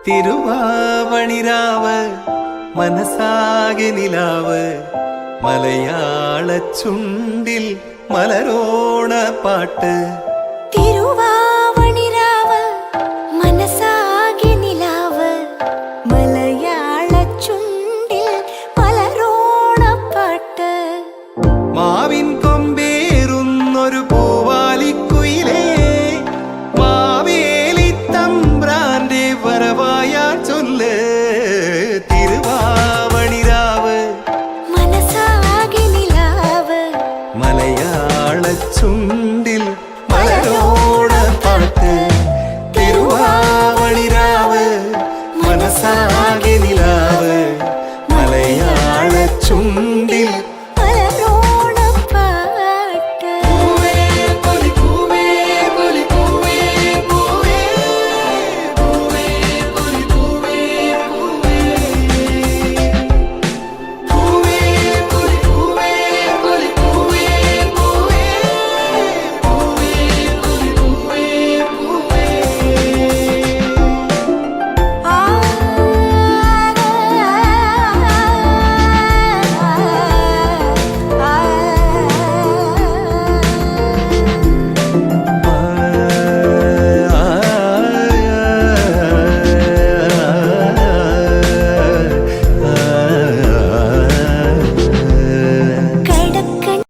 തിരുവാവണിരാവ് മനസാകെ നിലാവ് മലയാള ചുണ്ടിൽ മലരോണ പാട്ട്. തിരുവാവണിരാവ് മനസാകെ നിലാവ് മലയാള ചുണ്ടിൽ മലരോണ പാട്ട്. മാവിൻ കൊമ്പേറുന്നൊരു പൂവാലിക്കുയിലേ മാവേലി തമ്പ്രാന്റെ വരവായാ ചൊല്ല്. തിരുവാവണിരാവ് മനസാകെ നിലാവ് മലയാള ചുണ്ടിൽ മലരോണ പാട്ട്. തിരുവാവണിരാവ് മനസാകെ നിലാവ് മലയാള ചുണ്ടിൽ